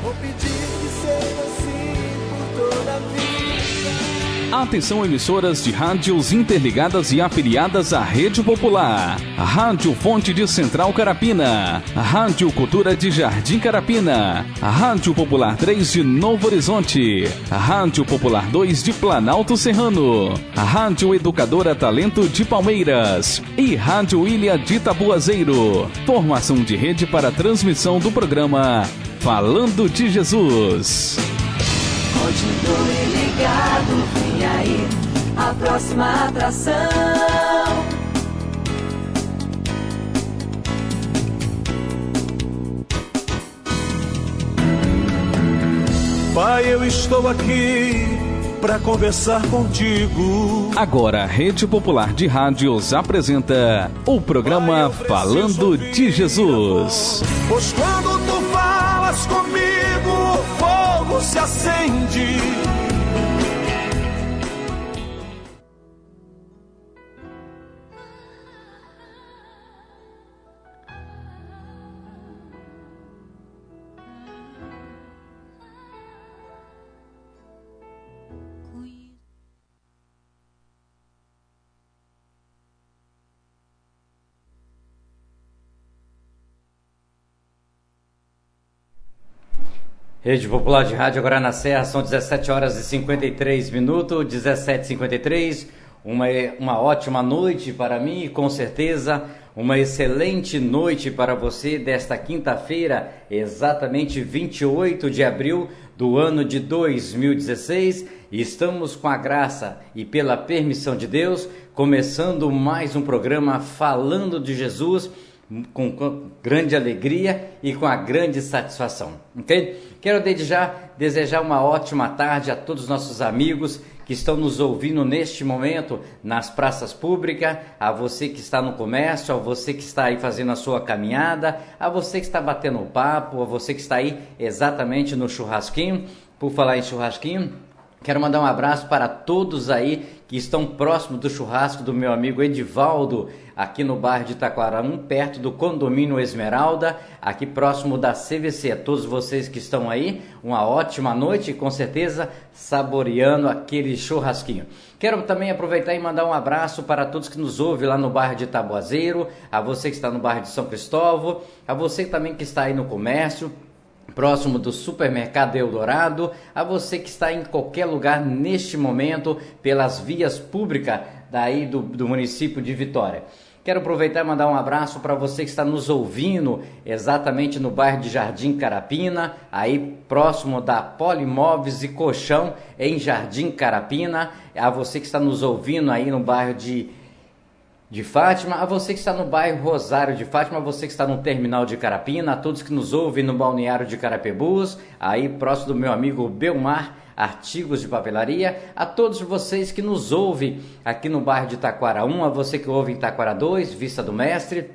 Vou pedir que seja assim por toda a vida. Atenção, emissoras de rádios interligadas e afiliadas à Rede Popular. Rádio Fonte de Central Carapina. Rádio Cultura de Jardim Carapina. Rádio Popular 3 de Novo Horizonte. Rádio Popular 2 de Planalto Serrano. Rádio Educadora Talento de Palmeiras. E Rádio Ilha de Tabuazeiro. Formação de rede para transmissão do programa Falando de Jesus. Continue ligado, vem aí a próxima atração. Pai, eu estou aqui para conversar contigo. Agora a Rede Popular de Rádios apresenta o programa Falando de Jesus. Pois quando tu falas comigo, o fogo se acende. Rede Popular de Rádio agora na Serra, são 17 horas e 53 minutos, 17h53, uma ótima noite para mim e com certeza uma excelente noite para você desta quinta-feira, exatamente 28 de abril do ano de 2016. E estamos com a graça e pela permissão de Deus, começando mais um programa Falando de Jesus, com grande alegria e com a grande satisfação, ok? Quero desde já desejar uma ótima tarde a todos os nossos amigos que estão nos ouvindo neste momento nas praças públicas, a você que está no comércio, a você que está aí fazendo a sua caminhada, a você que está batendo o papo, a você que está aí exatamente no churrasquinho. Por falar em churrasquinho, quero mandar um abraço para todos aí que estão próximos do churrasco do meu amigo Edivaldo, aqui no bairro de Itaquara 1, perto do condomínio Esmeralda, aqui próximo da CVC. A todos vocês que estão aí, uma ótima noite e com certeza saboreando aquele churrasquinho. Quero também aproveitar e mandar um abraço para todos que nos ouvem lá no bairro de Tabuazeiro, a você que está no bairro de São Cristóvão, a você também que está aí no comércio, próximo do supermercado Eldorado, a você que está em qualquer lugar neste momento pelas vias públicas daí do município de Vitória. Quero aproveitar e mandar um abraço para você que está nos ouvindo exatamente no bairro de Jardim Carapina, aí próximo da Polimóveis e Colchão em Jardim Carapina, a você que está nos ouvindo aí no bairro de Fátima, a você que está no bairro Rosário de Fátima, a você que está no terminal de Carapina, a todos que nos ouvem no balneário de Carapebus, aí próximo do meu amigo Belmar, Artigos de Papelaria, a todos vocês que nos ouvem aqui no bairro de Taquara 1, a você que ouve em Taquara 2, Vista do Mestre,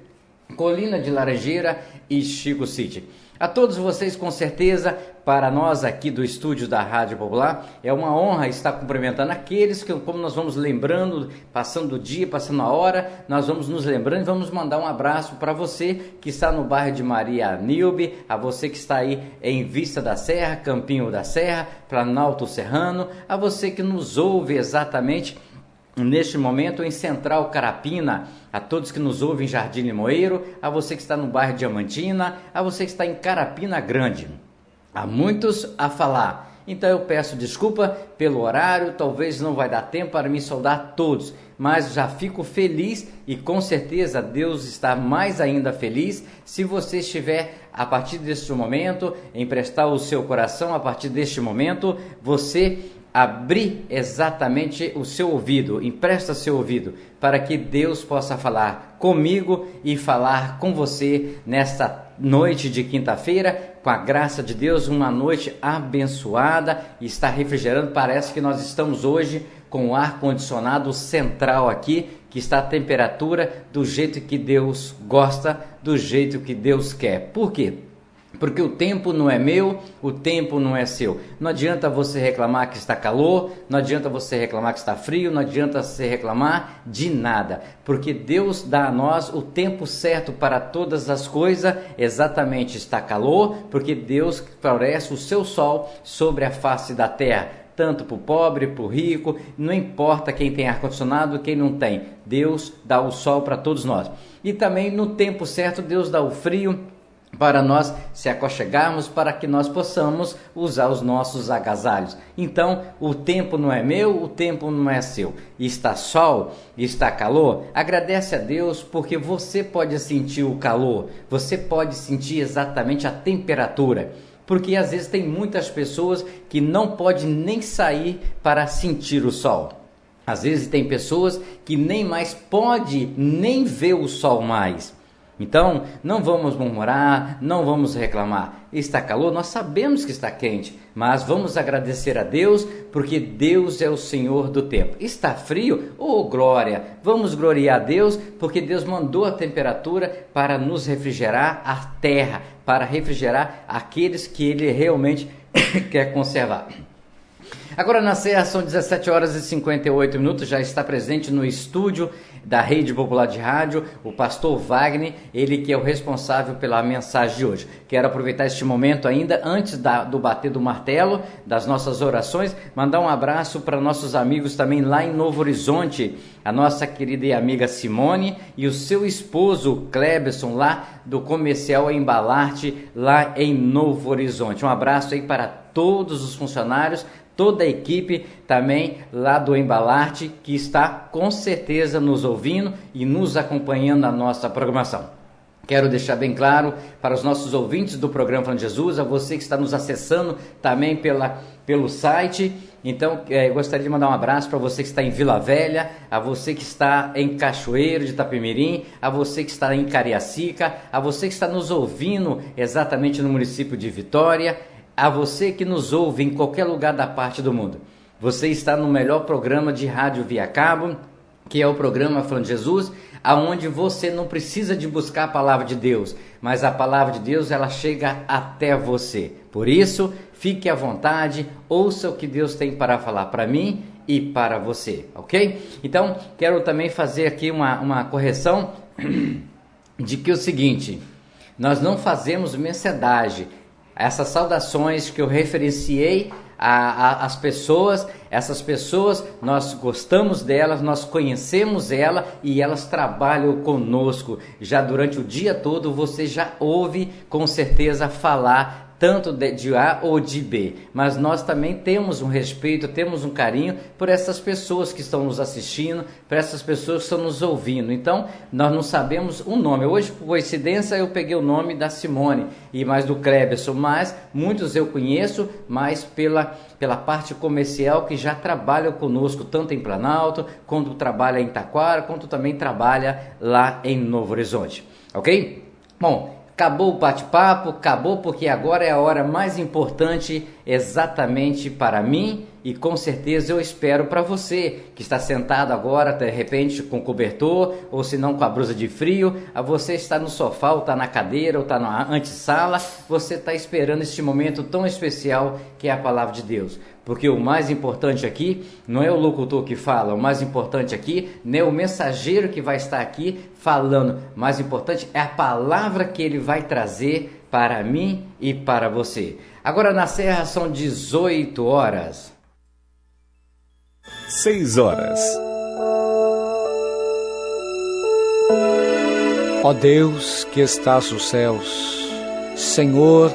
Colina de Laranjeira e Chico City. A todos vocês, com certeza, para nós aqui do estúdio da Rádio Popular, é uma honra estar cumprimentando aqueles que, como nós vamos lembrando, passando o dia, passando a hora, nós vamos nos lembrando e vamos mandar um abraço para você que está no bairro de Maria Nilbe, a você que está aí em Vista da Serra, Campinho da Serra, Planalto Serrano, a você que nos ouve exatamente neste momento em Central Carapina, a todos que nos ouvem em Jardim Limoeiro, a você que está no bairro Diamantina, a você que está em Carapina Grande. Há muitos a falar, então eu peço desculpa pelo horário, talvez não vai dar tempo para me saudar todos, mas já fico feliz e com certeza Deus está mais ainda feliz se você estiver a partir deste momento, emprestar o seu coração, a partir deste momento, você abrir exatamente o seu ouvido, empresta seu ouvido, para que Deus possa falar comigo e falar com você nesta noite de quinta-feira, com a graça de Deus, uma noite abençoada, e está refrigerando, parece que nós estamos hoje com o ar-condicionado central aqui, que está a temperatura do jeito que Deus gosta, do jeito que Deus quer. Por quê? Porque o tempo não é meu, o tempo não é seu. Não adianta você reclamar que está calor, não adianta você reclamar que está frio, não adianta você reclamar de nada. Porque Deus dá a nós o tempo certo para todas as coisas, exatamente está calor, porque Deus floresce o seu sol sobre a face da terra. Tanto para o pobre, para o rico, não importa quem tem ar-condicionado, quem não tem. Deus dá o sol para todos nós. E também no tempo certo Deus dá o frio, para nós se aconchegarmos, para que nós possamos usar os nossos agasalhos. Então, o tempo não é meu, o tempo não é seu. Está sol, está calor, agradece a Deus, porque você pode sentir o calor, você pode sentir exatamente a temperatura. Porque às vezes tem muitas pessoas que não podem nem sair para sentir o sol. Às vezes tem pessoas que nem mais podem nem ver o sol mais. Então, não vamos murmurar, não vamos reclamar. Está calor, nós sabemos que está quente, mas vamos agradecer a Deus, porque Deus é o Senhor do tempo. Está frio? Oh, glória! Vamos gloriar a Deus, porque Deus mandou a temperatura para nos refrigerar a terra, para refrigerar aqueles que Ele realmente quer conservar. Agora na Serra são 17 horas e 58 minutos, já está presente no estúdio da Rede Popular de Rádio, o pastor Wagner, ele que é o responsável pela mensagem de hoje. Quero aproveitar este momento ainda, antes do bater do martelo, das nossas orações, mandar um abraço para nossos amigos também lá em Novo Horizonte, a nossa querida e amiga Simone e o seu esposo Cleberson, lá do Comercial Embalarte, lá em Novo Horizonte. Um abraço aí para todos os funcionários, toda a equipe também lá do Embalarte, que está com certeza nos ouvindo e nos acompanhando na nossa programação. Quero deixar bem claro para os nossos ouvintes do programa Falando de Jesus, a você que está nos acessando também pelo site. Então, eu gostaria de mandar um abraço para você que está em Vila Velha, a você que está em Cachoeiro de Itapemirim, a você que está em Cariacica, a você que está nos ouvindo exatamente no município de Vitória, a você que nos ouve em qualquer lugar da parte do mundo. Você está no melhor programa de rádio via cabo, que é o programa Falando de Jesus, aonde você não precisa de buscar a palavra de Deus, mas a palavra de Deus ela chega até você. Por isso, fique à vontade, ouça o que Deus tem para falar para mim e para você, ok? Então, quero também fazer aqui uma correção de que é o seguinte, nós não fazemos mensagem. Essas saudações que eu referenciei às pessoas, essas pessoas, nós gostamos delas, nós conhecemos elas e elas trabalham conosco. Já durante o dia todo você já ouve com certeza falar tanto de A ou de B, mas nós também temos um respeito, temos um carinho por essas pessoas que estão nos assistindo, por essas pessoas que estão nos ouvindo. Então, nós não sabemos o nome. Hoje, por coincidência, eu peguei o nome da Simone e mais do Cleberson, mas muitos eu conheço, mas pela parte comercial que já trabalham conosco, tanto em Planalto, quanto trabalha em Taquara, quanto também trabalha lá em Novo Horizonte. Ok? Bom, acabou o bate-papo, acabou porque agora é a hora mais importante exatamente para mim e com certeza eu espero para você que está sentado agora, de repente com cobertor ou se não com a blusa de frio, a você está no sofá ou está na cadeira ou está na antessala, você está esperando este momento tão especial que é a palavra de Deus. Porque o mais importante aqui não é o locutor que fala, o mais importante aqui não é o mensageiro que vai estar aqui falando, o mais importante é a palavra que ele vai trazer para mim e para você. Agora na Serra são 18 horas. 6 horas. Ó Deus que estás nos céus, Senhor,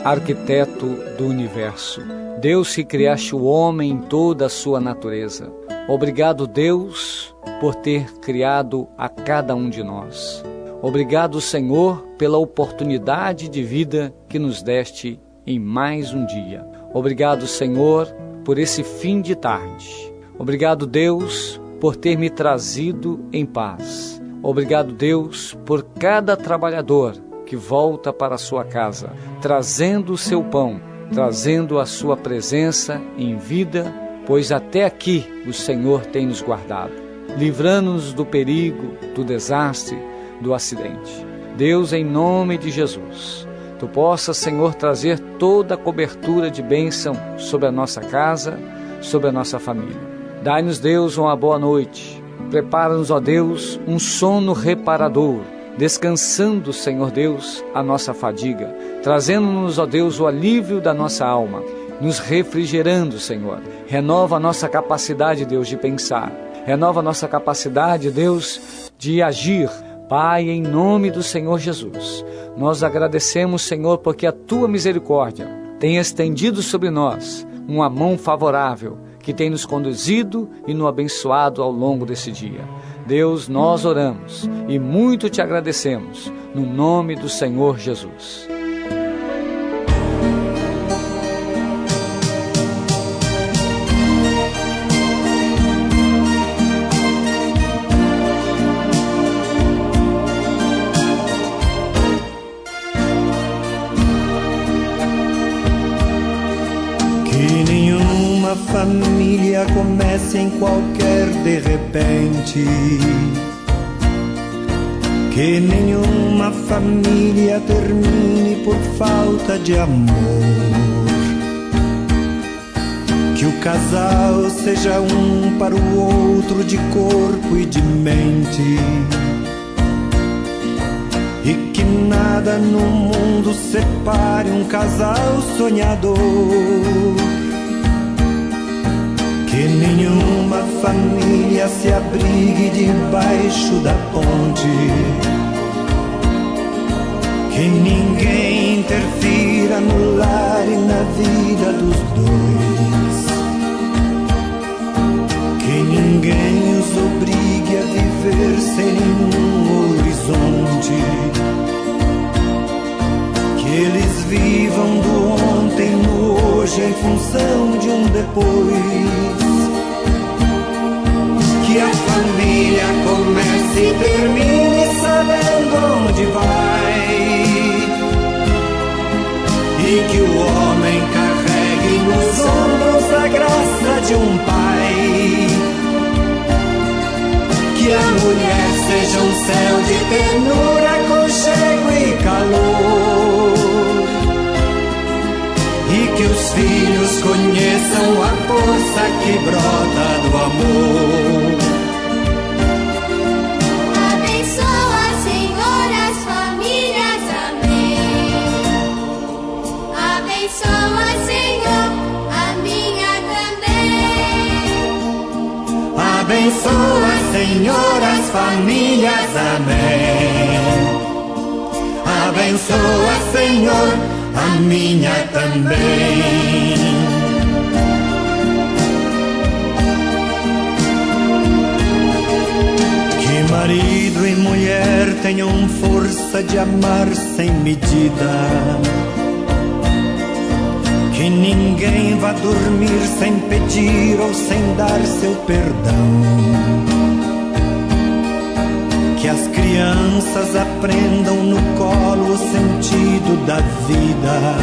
arquiteto do universo, Deus que criaste o homem em toda a sua natureza. Obrigado, Deus, por ter criado a cada um de nós. Obrigado, Senhor, pela oportunidade de vida que nos deste em mais um dia. Obrigado, Senhor, por esse fim de tarde. Obrigado, Deus, por ter me trazido em paz. Obrigado, Deus, por cada trabalhador que volta para a sua casa, trazendo o seu pão, trazendo a sua presença em vida, pois até aqui o Senhor tem nos guardado, livrando-nos do perigo, do desastre, do acidente. Deus, em nome de Jesus, Tu possas, Senhor, trazer toda a cobertura de bênção sobre a nossa casa, sobre a nossa família. Dai-nos, Deus, uma boa noite. Prepara-nos, ó Deus, um sono reparador, descansando, Senhor Deus, a nossa fadiga, trazendo-nos, ó Deus, o alívio da nossa alma, nos refrigerando, Senhor. Renova a nossa capacidade, Deus, de pensar. Renova a nossa capacidade, Deus, de agir. Pai, em nome do Senhor Jesus, nós agradecemos, Senhor, porque a Tua misericórdia tem estendido sobre nós uma mão favorável, que tem nos conduzido e nos abençoado ao longo desse dia. Deus, nós oramos e muito te agradecemos, no nome do Senhor Jesus. Família comece em qualquer de repente, que nenhuma família termine por falta de amor, que o casal seja um para o outro de corpo e de mente, e que nada no mundo separe um casal sonhador. Que nenhuma família se abrigue debaixo da ponte, que ninguém interfira no lar e na vida dos dois, que ninguém os obrigue a viver sem nenhum horizonte, que eles vivam do ontem no hoje em função de um depois. Que a família comece e termine sabendo onde vai, e que o homem carregue nos ombros a graça de um pai, que a mulher seja um céu de ternura, aconchego e calor, e que os filhos conheçam a força que brota do amor. Abençoa, Senhor, as famílias, amém. Abençoa, Senhor, a minha também. Abençoa, Senhor, as famílias, amém. Abençoa, Senhor, a minha também. Que marido e mulher tenham força de amar sem medida, que ninguém vá dormir sem pedir ou sem dar seu perdão, que as crianças aprendam no colo o sentido da vida,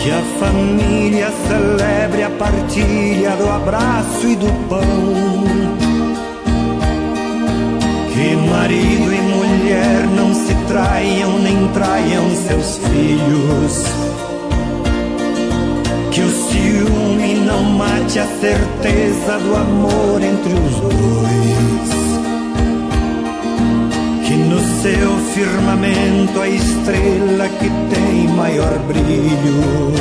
que a família celebre a partilha do abraço e do pão, que marido e mulher não se traiam nem traiam seus filhos, que o ciúme não mate a certeza do amor entre os dois, que no seu firmamento a estrela que tem maior brilho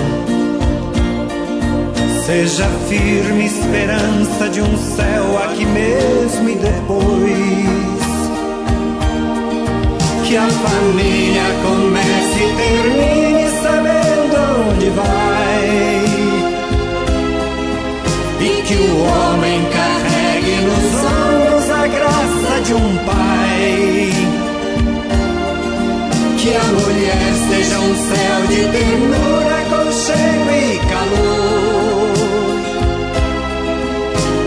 seja firme esperança de um céu aqui mesmo e depois. Que a família comece e termine sabendo onde vai, e que o homem carregue nos ombros a graça de um pai, que a mulher seja um céu de ternura, aconchego e calor,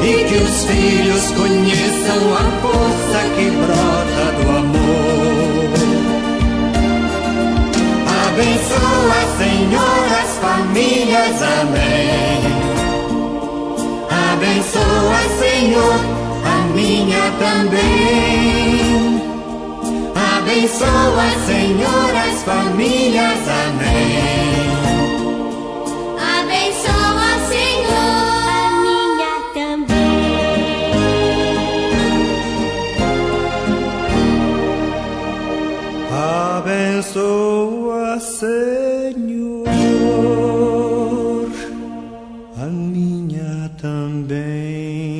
e que os filhos conheçam a força que brota do amor. Abençoa, Senhor, as famílias, amém. Abençoa, Senhor, a minha também. Abençoa, Senhor, as famílias. Amém. Abençoa, Senhor, a minha também. Abençoa, Senhor, a minha também.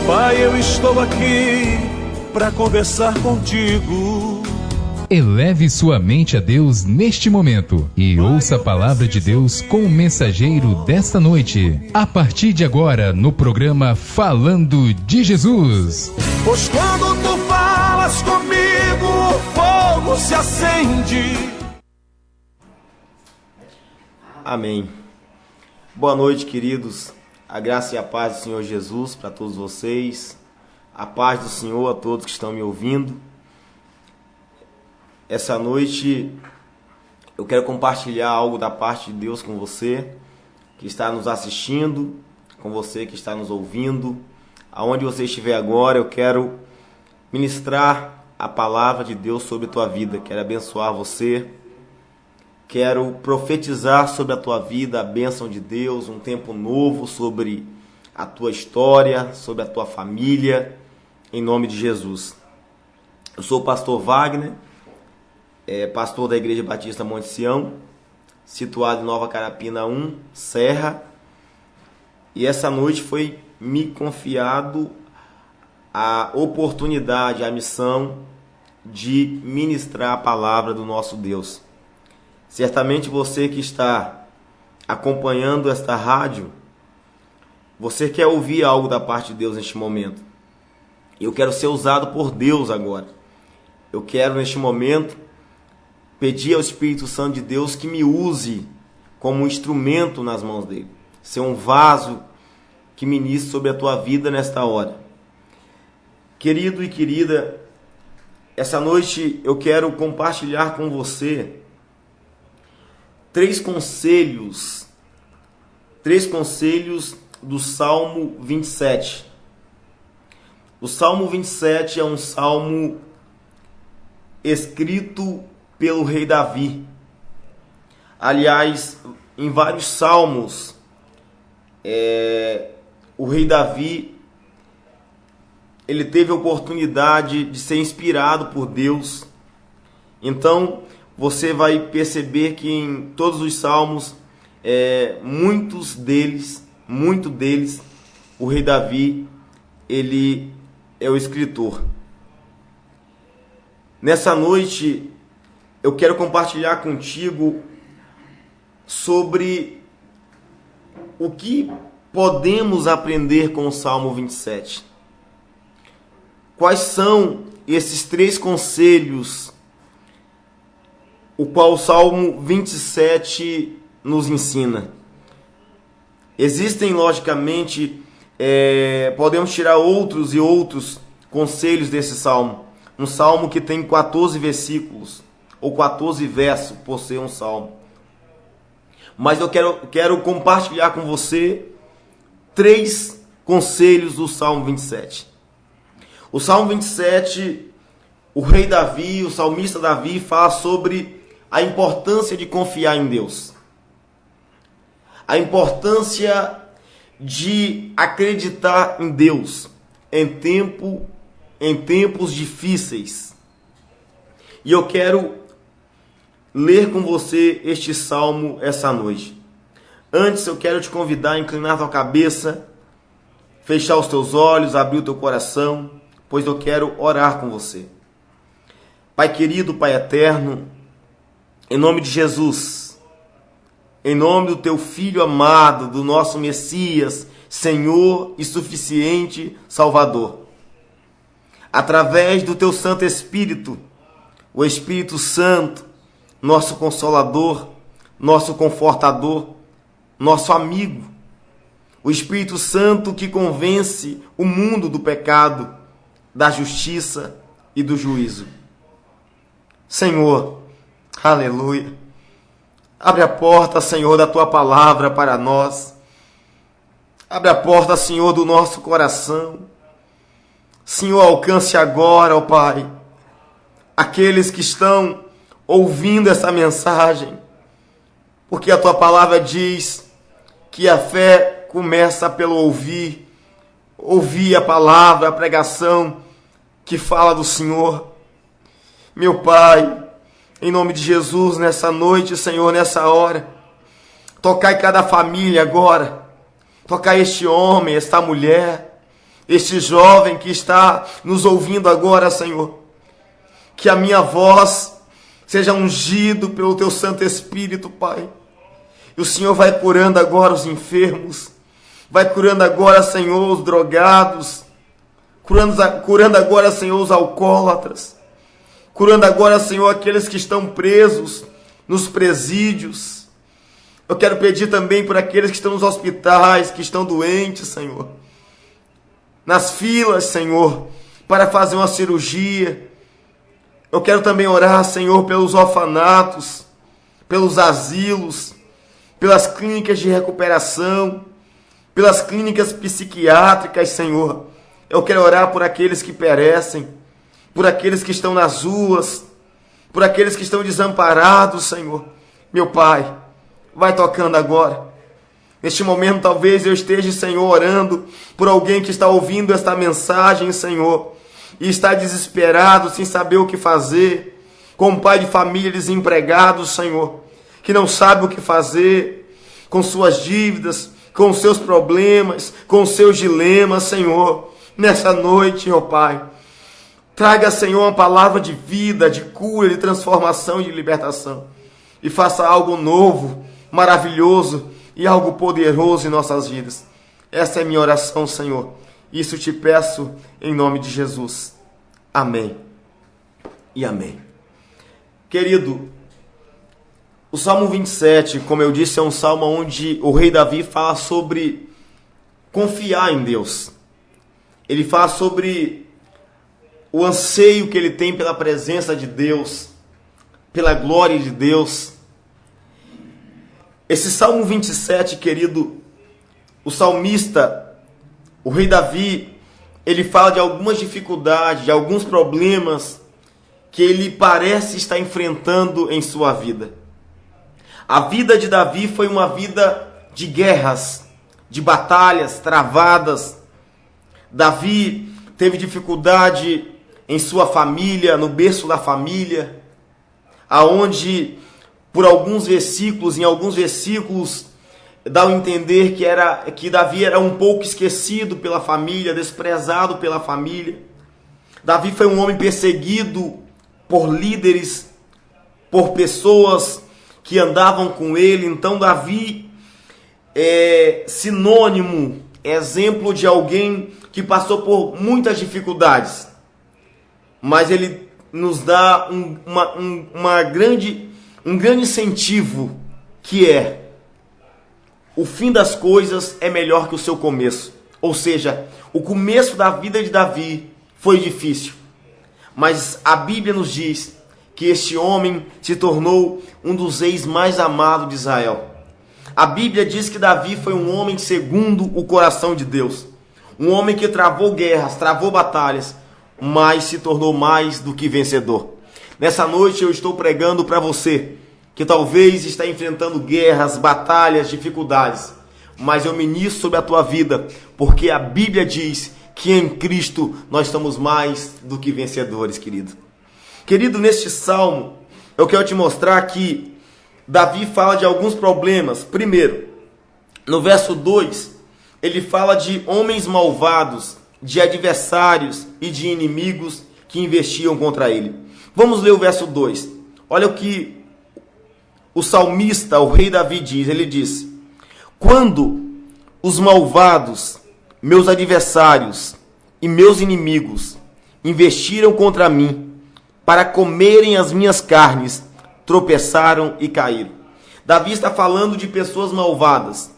Pai, eu estou aqui para conversar contigo. Eleve sua mente a Deus neste momento e ouça a palavra de Deus com o mensageiro desta noite. A partir de agora, no programa Falando de Jesus. Pois quando tu falas comigo, o fogo se acende. Amém. Boa noite, queridos. A graça e a paz do Senhor Jesus para todos vocês. A paz do Senhor a todos que estão me ouvindo. Essa noite eu quero compartilhar algo da parte de Deus com você que está nos assistindo, com você que está nos ouvindo. Aonde você estiver agora, eu quero ministrar a palavra de Deus sobre a tua vida. Quero abençoar você. Quero profetizar sobre a tua vida a bênção de Deus, um tempo novo sobre a tua história, sobre a tua família, em nome de Jesus. Eu sou o pastor Wagner, pastor da Igreja Batista Monte Sião, situado em Nova Carapina 1, Serra. E essa noite foi me confiado a oportunidade, a missão de ministrar a palavra do nosso Deus. Certamente você que está acompanhando esta rádio, você quer ouvir algo da parte de Deus neste momento. Eu quero ser usado por Deus agora. Eu quero neste momento pedir ao Espírito Santo de Deus que me use como um instrumento nas mãos dele. Ser um vaso que ministre sobre a tua vida nesta hora. Querido e querida, essa noite eu quero compartilhar com você três conselhos do Salmo 27. O Salmo 27 é um salmo escrito pelo rei Davi. Aliás, em vários salmos, o rei Davi ele teve a oportunidade de ser inspirado por Deus. Então, você vai perceber que em todos os salmos, muito deles, o rei Davi, ele é o escritor. Nessa noite, eu quero compartilhar contigo sobre o que podemos aprender com o Salmo 27. Quais são esses três conselhos o qual o Salmo 27 nos ensina? Existem, logicamente, podemos tirar outros e outros conselhos desse salmo. Um salmo que tem 14 versículos, ou 14 versos, por ser um salmo. Mas eu quero compartilhar com você três conselhos do Salmo 27. O Salmo 27, o rei Davi, o salmista Davi, fala sobre a importância de confiar em Deus. A importância de acreditar em Deus em tempos difíceis. E eu quero ler com você este salmo essa noite. Antes eu quero te convidar a inclinar a tua cabeça, fechar os teus olhos, abrir o teu coração, pois eu quero orar com você. Pai querido, Pai eterno, em nome de Jesus, em nome do teu Filho amado, do nosso Messias, Senhor e suficiente Salvador, através do teu Santo Espírito, o Espírito Santo, nosso Consolador, nosso Confortador, nosso amigo, o Espírito Santo que convence o mundo do pecado, da justiça e do juízo. Senhor, aleluia, abre a porta, Senhor, da tua palavra para nós. Abre a porta, Senhor, do nosso coração. Senhor, alcance agora, ó Pai, aqueles que estão ouvindo essa mensagem, porque a Tua palavra diz que a fé começa pelo ouvir a palavra, a pregação que fala do Senhor. Meu Pai, em nome de Jesus, nessa noite, Senhor, nessa hora, tocai cada família agora, tocai este homem, esta mulher, este jovem que está nos ouvindo agora, Senhor. Que a minha voz seja ungido pelo Teu Santo Espírito, Pai. E o Senhor vai curando agora os enfermos, vai curando agora, Senhor, os drogados, curando agora, Senhor, os alcoólatras, curando agora, Senhor, aqueles que estão presos nos presídios. Eu quero pedir também por aqueles que estão nos hospitais, que estão doentes, Senhor, nas filas, Senhor, para fazer uma cirurgia. Eu quero também orar, Senhor, pelos orfanatos, pelos asilos, pelas clínicas de recuperação, pelas clínicas psiquiátricas, Senhor. Eu quero orar por aqueles que perecem, por aqueles que estão nas ruas, por aqueles que estão desamparados, Senhor. Meu Pai, vai tocando agora. Neste momento, talvez eu esteja, Senhor, orando por alguém que está ouvindo esta mensagem, Senhor, e está desesperado, sem saber o que fazer, com um pai de família desempregado, Senhor, que não sabe o que fazer com suas dívidas, com seus problemas, com seus dilemas, Senhor. Nessa noite, ó Pai, traga, Senhor, uma palavra de vida, de cura, de transformação e de libertação. E faça algo novo, maravilhoso e algo poderoso em nossas vidas. Essa é a minha oração, Senhor. Isso te peço em nome de Jesus. Amém e amém. Querido, o Salmo 27, como eu disse, é um salmo onde o rei Davi fala sobre confiar em Deus. Ele fala sobre o anseio que ele tem pela presença de Deus, pela glória de Deus. Esse Salmo 27, querido, o salmista, o rei Davi, ele fala de algumas dificuldades, de alguns problemas que ele parece estar enfrentando em sua vida. A vida de Davi foi uma vida de guerras, de batalhas travadas. Davi teve dificuldade em sua família, no berço da família, aonde por alguns versículos, em alguns versículos, dá a entender que Davi era um pouco esquecido pela família, desprezado pela família. Davi foi um homem perseguido por líderes, por pessoas que andavam com ele. Então Davi é sinônimo, exemplo de alguém que passou por muitas dificuldades. Mas ele nos dá um grande incentivo, que é: o fim das coisas é melhor que o seu começo. Ou seja, o começo da vida de Davi foi difícil, mas a Bíblia nos diz que este homem se tornou um dos reis mais amados de Israel. A Bíblia diz que Davi foi um homem segundo o coração de Deus. Um homem que travou guerras, travou batalhas, mas se tornou mais do que vencedor. Nessa noite eu estou pregando para você que talvez está enfrentando guerras, batalhas, dificuldades, mas eu ministro sobre a tua vida, porque a Bíblia diz que em Cristo nós estamos mais do que vencedores, querido. Querido, neste salmo, eu quero te mostrar que Davi fala de alguns problemas. Primeiro, no verso 2, ele fala de homens malvados, de adversários e de inimigos que investiam contra ele. Vamos ler o verso 2. Olha o que o salmista, o rei Davi diz. Ele diz: quando os malvados, meus adversários e meus inimigos, investiram contra mim para comerem as minhas carnes, tropeçaram e caíram. Davi está falando de pessoas malvadas.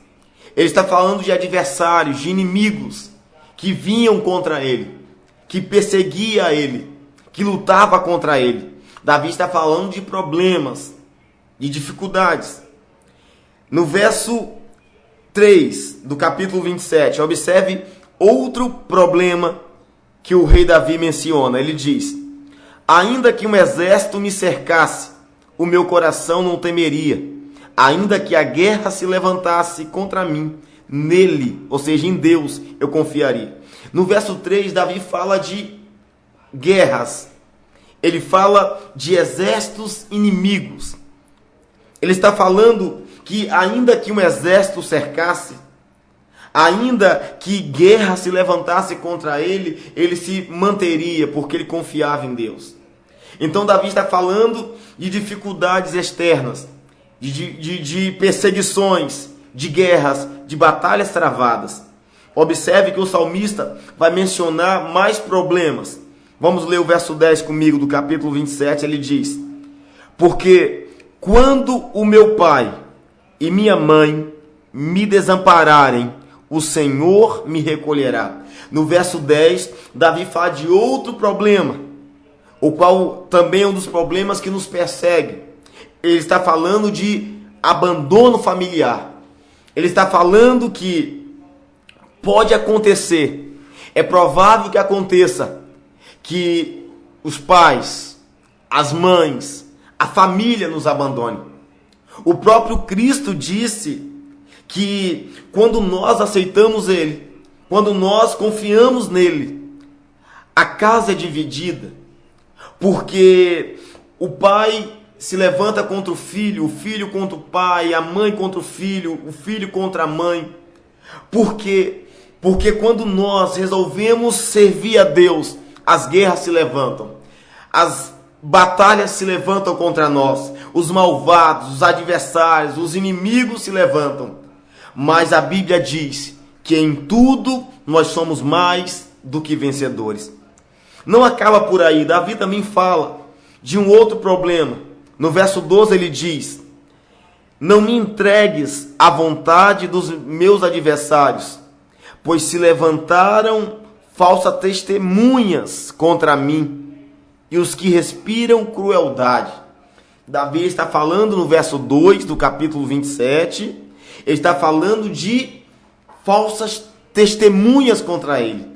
Ele está falando de adversários, de inimigos que vinham contra ele, que perseguia ele, que lutava contra ele. Davi está falando de problemas, de dificuldades. No verso 3 do capítulo 27, observe outro problema que o rei Davi menciona. Ele diz: ainda que um exército me cercasse, o meu coração não temeria. Ainda que a guerra se levantasse contra mim, nele, ou seja, em Deus, eu confiaria. No verso 3, Davi fala de guerras. Ele fala de exércitos inimigos. Ele está falando que ainda que um exército cercasse, ainda que guerra se levantasse contra ele, ele se manteria, porque ele confiava em Deus. Então Davi está falando de dificuldades externas, de perseguições, de guerras, de batalhas travadas. Observe que o salmista vai mencionar mais problemas. Vamos ler o verso 10 comigo do capítulo 27, ele diz: porque quando o meu pai e minha mãe me desampararem, o Senhor me recolherá. No verso 10, Davi fala de outro problema, o qual também é um dos problemas que nos persegue. Ele está falando de abandono familiar. Ele está falando que pode acontecer, é provável que aconteça, que os pais, as mães, a família nos abandone. O próprio Cristo disse que quando nós aceitamos Ele, quando nós confiamos nele, a casa é dividida, porque o pai se levanta contra o filho contra o pai, a mãe contra o filho contra a mãe. Por quê? Porque quando nós resolvemos servir a Deus, as guerras se levantam, as batalhas se levantam contra nós, os malvados, os adversários, os inimigos se levantam. Mas a Bíblia diz que em tudo nós somos mais do que vencedores. Não acaba por aí. Davi também fala de um outro problema. No verso 12 ele diz: não me entregues à vontade dos meus adversários, pois se levantaram falsas testemunhas contra mim, e os que respiram crueldade. Davi está falando no verso 2 do capítulo 27, ele está falando de falsas testemunhas contra ele.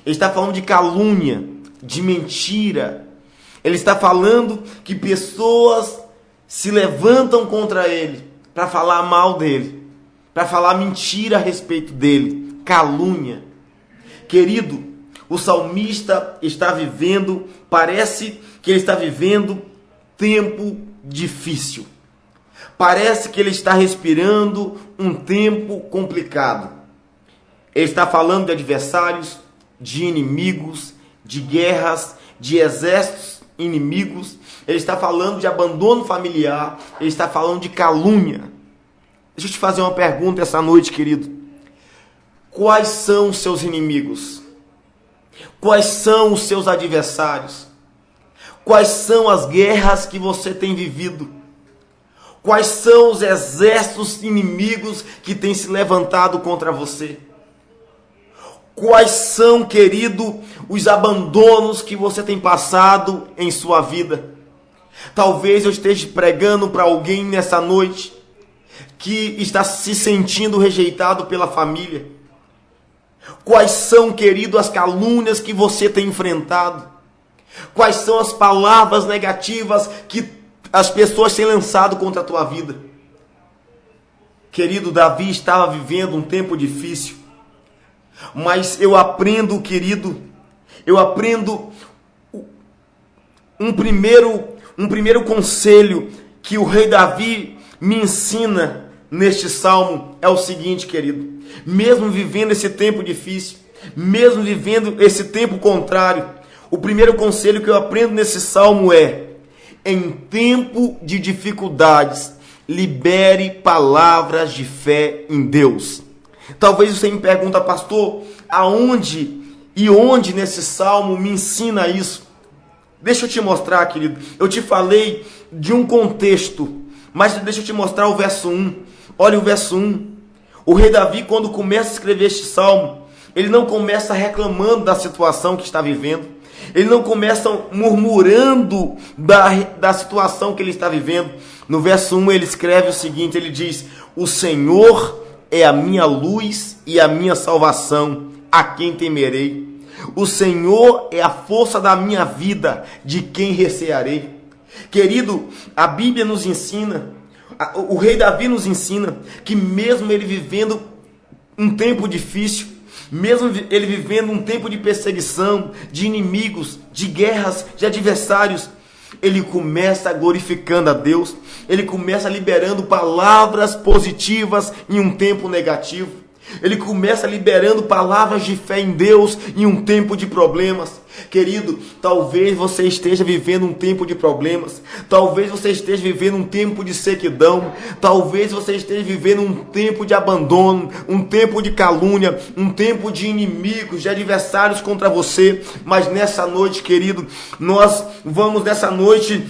Ele está falando de calúnia, de mentira. Ele está falando que pessoas se levantam contra ele para falar mal dele, para falar mentira a respeito dele, calúnia. Querido, o salmista está vivendo, parece que ele está vivendo tempo difícil. Parece que ele está respirando um tempo complicado. Ele está falando de adversários, de inimigos, de guerras, de exércitos inimigos. Ele está falando de abandono familiar. Ele está falando de calúnia. Deixa eu te fazer uma pergunta essa noite, querido. Quais são os seus inimigos? Quais são os seus adversários? Quais são as guerras que você tem vivido? Quais são os exércitos inimigos que têm se levantado contra você? Quais são, querido, os abandonos que você tem passado em sua vida? Talvez eu esteja pregando para alguém nessa noite que está se sentindo rejeitado pela família. Quais são, querido, as calúnias que você tem enfrentado? Quais são as palavras negativas que as pessoas têm lançado contra a tua vida? Querido, Davi estava vivendo um tempo difícil. Mas eu aprendo, querido, um primeiro conselho que o rei Davi me ensina neste salmo é o seguinte, querido: mesmo vivendo esse tempo difícil, mesmo vivendo esse tempo contrário, o primeiro conselho que eu aprendo nesse salmo é: em tempo de dificuldades, libere palavras de fé em Deus. Talvez você me pergunta, pastor, aonde e onde nesse salmo me ensina isso? Deixa eu te mostrar, querido. Eu te falei de um contexto, mas deixa eu te mostrar o verso 1. Olha o verso 1. O rei Davi, quando começa a escrever este salmo, ele não começa reclamando da situação que está vivendo. Ele não começa murmurando da situação que ele está vivendo. No verso 1 ele escreve o seguinte, ele diz: o Senhor é a minha luz e a minha salvação, a quem temerei? O Senhor é a força da minha vida, de quem recearei? Querido, a Bíblia nos ensina, o rei Davi nos ensina, que mesmo ele vivendo um tempo difícil, mesmo ele vivendo um tempo de perseguição, de inimigos, de guerras, de adversários, ele começa glorificando a Deus, ele começa liberando palavras positivas em um tempo negativo. Ele começa liberando palavras de fé em Deus em um tempo de problemas. Querido, talvez você esteja vivendo um tempo de problemas. Talvez você esteja vivendo um tempo de sequidão. Talvez você esteja vivendo um tempo de abandono, um tempo de calúnia, um tempo de inimigos, de adversários contra você. Mas nessa noite, querido, nós vamos nessa noite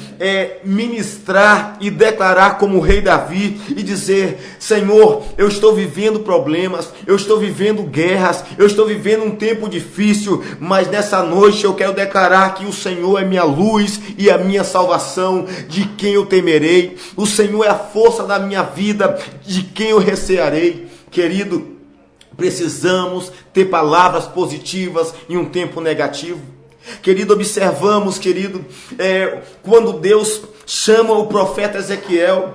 ministrar e declarar como o rei Davi e dizer: Senhor, eu estou vivendo problemas, eu estou vivendo guerras, eu estou vivendo um tempo difícil, mas nessa noite eu quero declarar que o Senhor é minha luz e a minha salvação, de quem eu temerei. O Senhor é a força da minha vida, de quem eu recearei. Querido, precisamos ter palavras positivas em um tempo negativo. Querido, observamos, querido, quando Deus chama o profeta Ezequiel,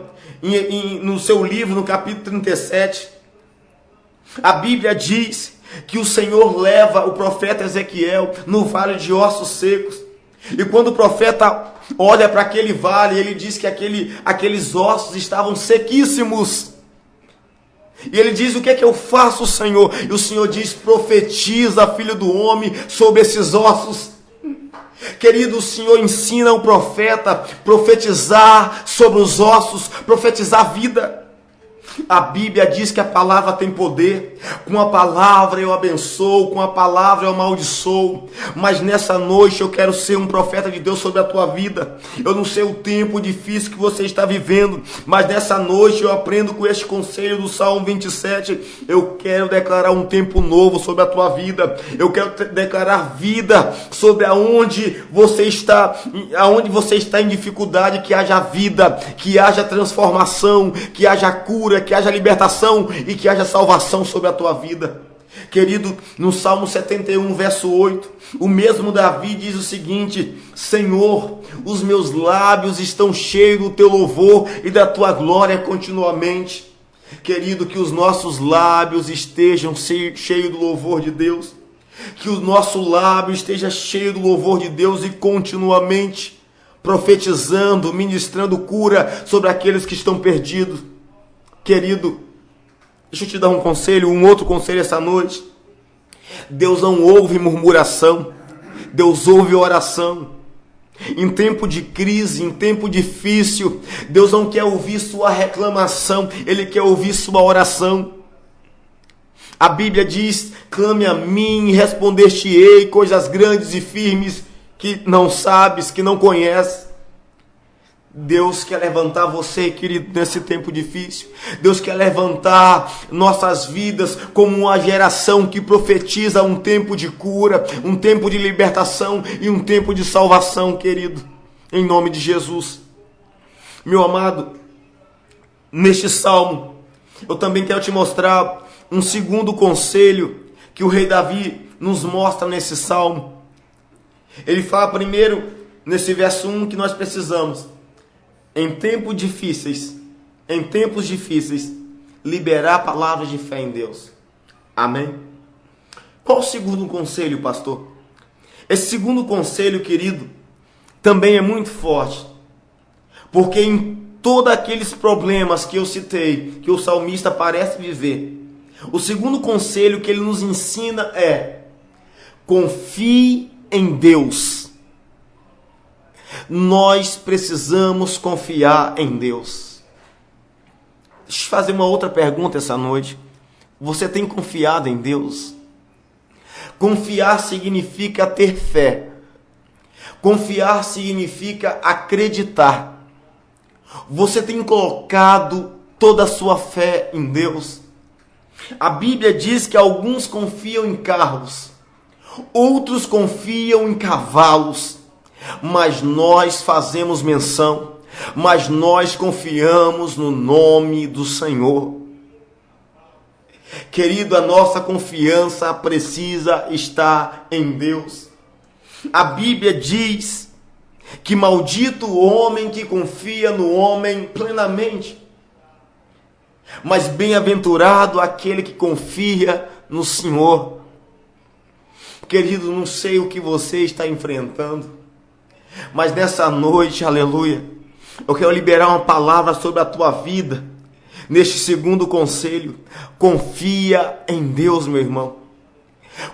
no seu livro, no capítulo 37, a Bíblia diz que o Senhor leva o profeta Ezequiel no vale de ossos secos. E quando o profeta olha para aquele vale, ele diz que aqueles ossos estavam sequíssimos. E ele diz: o que é que eu faço, Senhor? E o Senhor diz: profetiza, filho do homem, sobre esses ossos. Querido, o Senhor ensina o profeta a profetizar sobre os ossos, profetizar vida. A Bíblia diz que a palavra tem poder. Com a palavra eu abençoo, com a palavra eu amaldiçoo. Mas nessa noite eu quero ser um profeta de Deus sobre a tua vida. Eu não sei o tempo difícil que você está vivendo, mas nessa noite eu aprendo com este conselho do Salmo 27. Eu quero declarar um tempo novo sobre a tua vida. Eu quero declarar vida sobre aonde você está em dificuldade, que haja vida, que haja transformação, que haja cura, que haja libertação e que haja salvação sobre a tua vida. Querido, no Salmo 71, verso 8, o mesmo Davi diz o seguinte: Senhor, os meus lábios estão cheios do teu louvor e da tua glória continuamente. Querido, que os nossos lábios estejam cheios do louvor de Deus, que o nosso lábio esteja cheio do louvor de Deus e continuamente profetizando, ministrando cura sobre aqueles que estão perdidos. Querido, deixa eu te dar um outro conselho essa noite. Deus não ouve murmuração, Deus ouve oração. Em tempo de crise, em tempo difícil, Deus não quer ouvir sua reclamação, Ele quer ouvir sua oração. A Bíblia diz: clame a mim e responder-te-ei coisas grandes e firmes que não sabes, que não conheces. Deus quer levantar você, querido, nesse tempo difícil. Deus quer levantar nossas vidas como uma geração que profetiza um tempo de cura, um tempo de libertação e um tempo de salvação, querido, em nome de Jesus. Meu amado, neste salmo, eu também quero te mostrar um segundo conselho que o rei Davi nos mostra nesse salmo. Ele fala primeiro, nesse verso 1, que nós precisamos, em tempos difíceis, liberar palavras de fé em Deus. Amém? Qual o segundo conselho, pastor? Esse segundo conselho, querido, também é muito forte, porque em todos aqueles problemas que eu citei, que o salmista parece viver, o segundo conselho que ele nos ensina é: confie em Deus. Nós precisamos confiar em Deus. Deixa eu fazer uma outra pergunta essa noite. Você tem confiado em Deus? Confiar significa ter fé. Confiar significa acreditar. Você tem colocado toda a sua fé em Deus? A Bíblia diz que alguns confiam em carros, outros confiam em cavalos, mas nós fazemos menção, mas nós confiamos no nome do Senhor. Querido, a nossa confiança precisa estar em Deus. A Bíblia diz que maldito o homem que confia no homem plenamente, mas bem-aventurado aquele que confia no Senhor. Querido, não sei o que você está enfrentando, mas nessa noite, aleluia, eu quero liberar uma palavra sobre a tua vida. Neste segundo conselho, confia em Deus, meu irmão.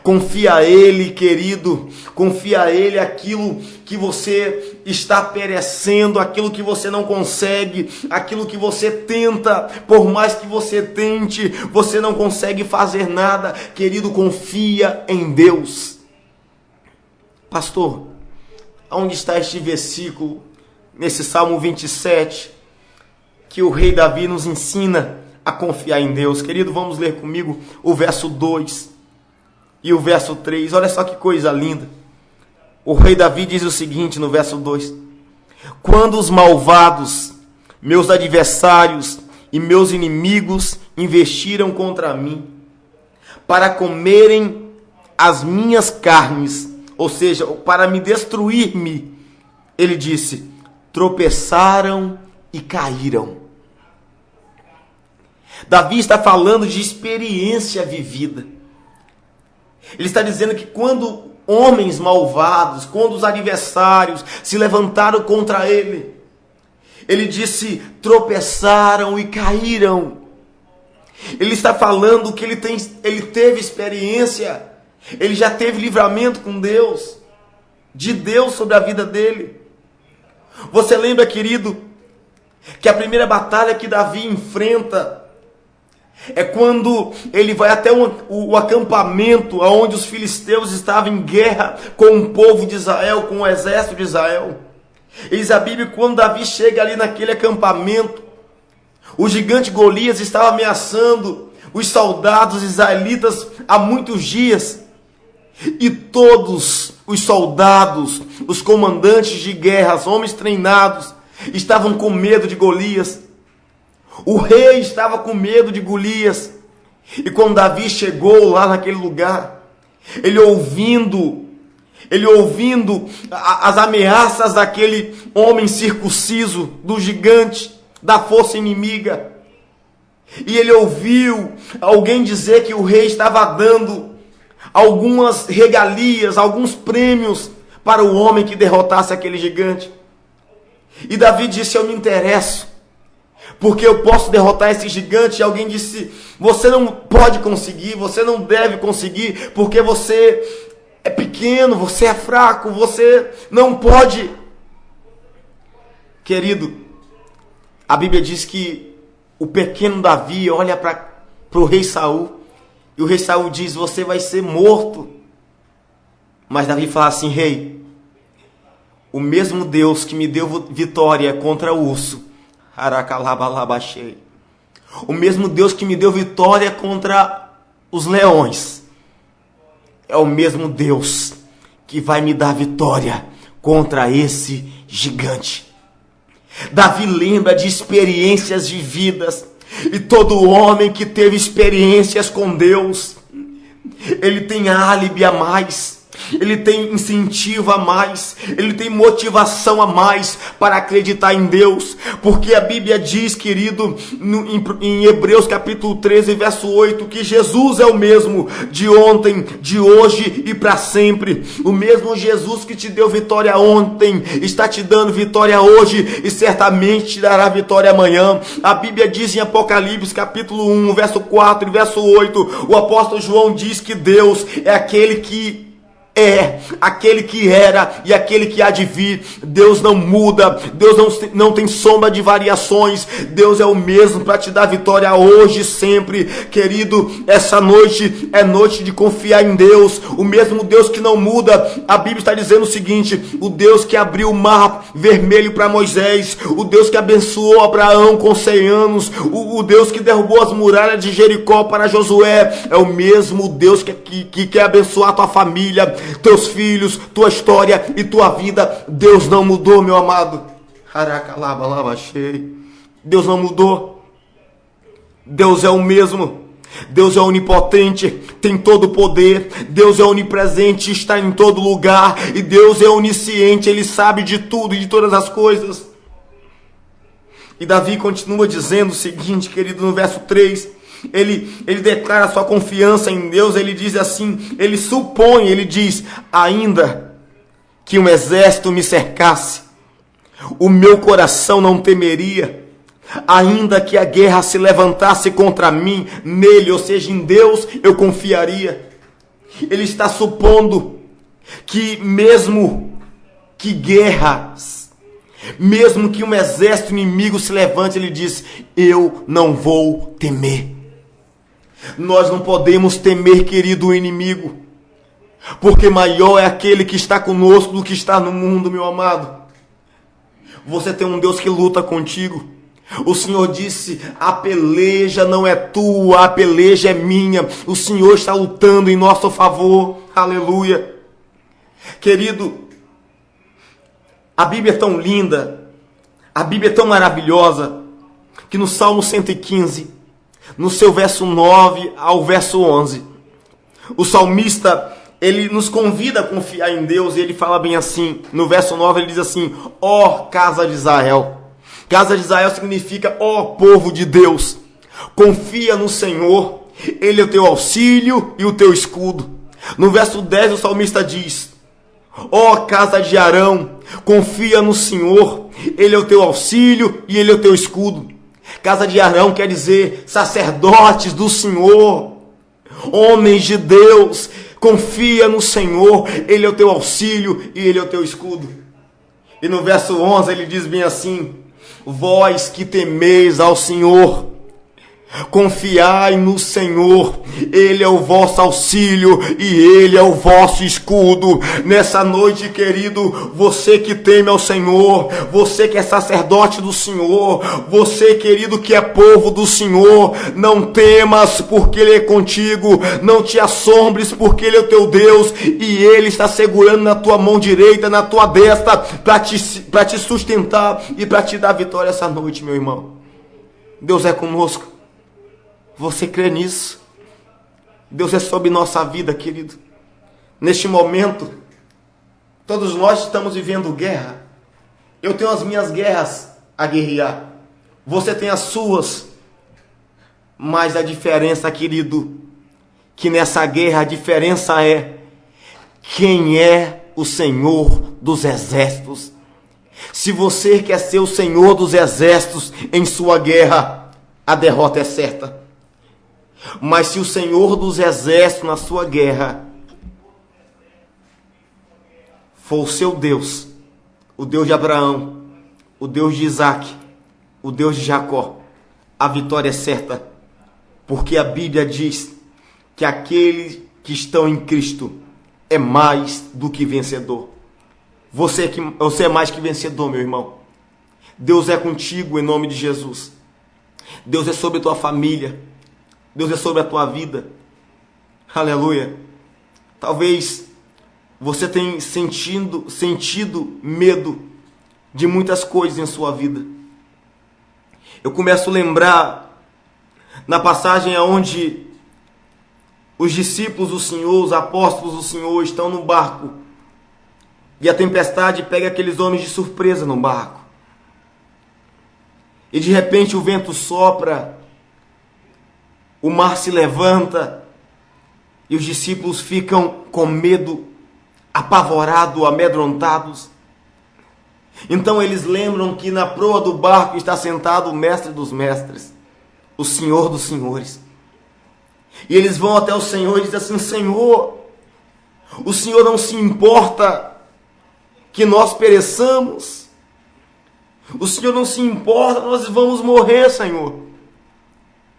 Confia a Ele, querido. Confia a Ele aquilo que você está perecendo, aquilo que você não consegue, aquilo que você tenta. Por mais que você tente, você não consegue fazer nada. Querido, confia em Deus. Pastor, onde está este versículo? Nesse Salmo 27, que o rei Davi nos ensina a confiar em Deus. Querido, vamos ler comigo o verso 2 e o verso 3. Olha só que coisa linda. O rei Davi diz o seguinte no verso 2: quando os malvados, meus adversários e meus inimigos investiram contra mim para comerem as minhas carnes, ou seja, para me destruir-me, ele disse, tropeçaram e caíram. Davi está falando de experiência vivida. Ele está dizendo que quando homens malvados, quando os adversários se levantaram contra ele, ele disse, tropeçaram e caíram. Ele está falando que ele teve experiência, ele já teve livramento com Deus, de Deus sobre a vida dele. Você lembra, querido, que a primeira batalha que Davi enfrenta é quando ele vai até o acampamento onde os filisteus estavam em guerra com o povo de Israel, com o exército de Israel. E diz a Bíblia, quando Davi chega ali naquele acampamento, o gigante Golias estava ameaçando os soldados israelitas há muitos dias. E todos os soldados, os comandantes de guerras, homens treinados, estavam com medo de Golias. O rei estava com medo de Golias. E quando Davi chegou lá naquele lugar, ele ouvindo as ameaças daquele homem circunciso, do gigante, da força inimiga, e ele ouviu alguém dizer que o rei estava dando algumas regalias, alguns prêmios para o homem que derrotasse aquele gigante. E Davi disse, eu me interesso, porque eu posso derrotar esse gigante. E alguém disse, você não pode conseguir, você não deve conseguir, porque você é pequeno, você é fraco, você não pode. Querido, a Bíblia diz que o pequeno Davi olha para o rei Saul, e o rei Saul diz, você vai ser morto. Mas Davi fala assim, rei, o mesmo Deus que me deu vitória contra o urso, o mesmo Deus que me deu vitória contra os leões, é o mesmo Deus que vai me dar vitória contra esse gigante. Davi lembra de experiências vividas, e todo homem que teve experiências com Deus, ele tem álibi a mais, ele tem incentivo a mais, ele tem motivação a mais para acreditar em Deus, porque a Bíblia diz, querido, em Hebreus capítulo 13, verso 8, que Jesus é o mesmo de ontem, de hoje e para sempre. O mesmo Jesus que te deu vitória ontem, está te dando vitória hoje e certamente te dará vitória amanhã. A Bíblia diz em Apocalipse capítulo 1, verso 4 e verso 8, o apóstolo João diz que Deus é aquele que aquele que era e aquele que há de vir. Deus não muda, Deus não tem sombra de variações. Deus é o mesmo para te dar vitória hoje e sempre. Querido, essa noite é noite de confiar em Deus, o mesmo Deus que não muda. A Bíblia está dizendo o seguinte, o Deus que abriu o mar vermelho para Moisés, o Deus que abençoou Abraão com 100 anos, o Deus que derrubou as muralhas de Jericó para Josué, é o mesmo Deus que quer abençoar a tua família, teus filhos, tua história e tua vida. Deus não mudou, meu amado. Deus não mudou. Deus é o mesmo. Deus é onipotente, tem todo o poder. Deus é onipresente, está em todo lugar. E Deus é onisciente, Ele sabe de tudo e de todas as coisas. E Davi continua dizendo o seguinte, querido, no verso 3. Ele declara sua confiança em Deus. Ele diz assim, ele supõe, ele diz: ainda que um exército me cercasse, o meu coração não temeria. Ainda que a guerra se levantasse contra mim, nele, ou seja, em Deus, eu confiaria. Ele está supondo que mesmo que guerras, mesmo que um exército inimigo se levante, ele diz: eu não vou temer. Nós não podemos temer, querido, o inimigo, porque maior é aquele que está conosco do que está no mundo, meu amado. Você tem um Deus que luta contigo. O Senhor disse: a peleja não é tua, a peleja é minha. O Senhor está lutando em nosso favor. Aleluia. Querido, a Bíblia é tão linda, a Bíblia é tão maravilhosa, que no Salmo 115, no seu verso 9 ao verso 11, o salmista, ele nos convida a confiar em Deus. E ele fala bem assim, no verso 9 ele diz assim: ó casa de Israel. Casa de Israel significa ó povo de Deus, confia no Senhor, Ele é o teu auxílio e o teu escudo. No verso 10 o salmista diz: ó casa de Arão, confia no Senhor, Ele é o teu auxílio e Ele é o teu escudo. Casa de Arão quer dizer sacerdotes do Senhor, homens de Deus. Confia no Senhor, Ele é o teu auxílio e Ele é o teu escudo. E no verso 11 ele diz bem assim: vós que temeis ao Senhor, confiai no Senhor, Ele é o vosso auxílio e Ele é o vosso escudo. Nessa noite, querido, você que teme ao Senhor, você que é sacerdote do Senhor, você, querido, que é povo do Senhor, não temas, porque Ele é contigo. Não te assombres, porque Ele é o teu Deus e Ele está segurando na tua mão direita, na tua destra, para te sustentar e para te dar vitória essa noite, meu irmão. Deus é conosco. Você crê nisso? Deus é sobre nossa vida, querido. Neste momento, todos nós estamos vivendo guerra. Eu tenho as minhas guerras a guerrear. Você tem as suas. Mas a diferença, querido, que nessa guerra a diferença é quem é o Senhor dos exércitos. Se você quer ser o Senhor dos exércitos em sua guerra, a derrota é certa. Mas se o Senhor dos exércitos na sua guerra for o seu Deus, o Deus de Abraão, o Deus de Isaac, o Deus de Jacó, a vitória é certa, porque a Bíblia diz que aqueles que estão em Cristo é mais do que vencedor. Você é mais que vencedor, meu irmão. Deus é contigo em nome de Jesus. Deus é sobre a tua família. Deus é sobre a tua vida. Aleluia. Talvez você tenha sentido medo de muitas coisas em sua vida. Eu começo a lembrar na passagem onde os discípulos do Senhor, os apóstolos do Senhor estão no barco e a tempestade pega aqueles homens de surpresa no barco. E de repente o vento sopra, o mar se levanta e os discípulos ficam com medo, apavorados, amedrontados. Então eles lembram que na proa do barco está sentado o mestre dos mestres, o Senhor dos senhores. E eles vão até o Senhor e dizem assim: Senhor, o Senhor não se importa que nós pereçamos? O Senhor não se importa, nós vamos morrer, Senhor.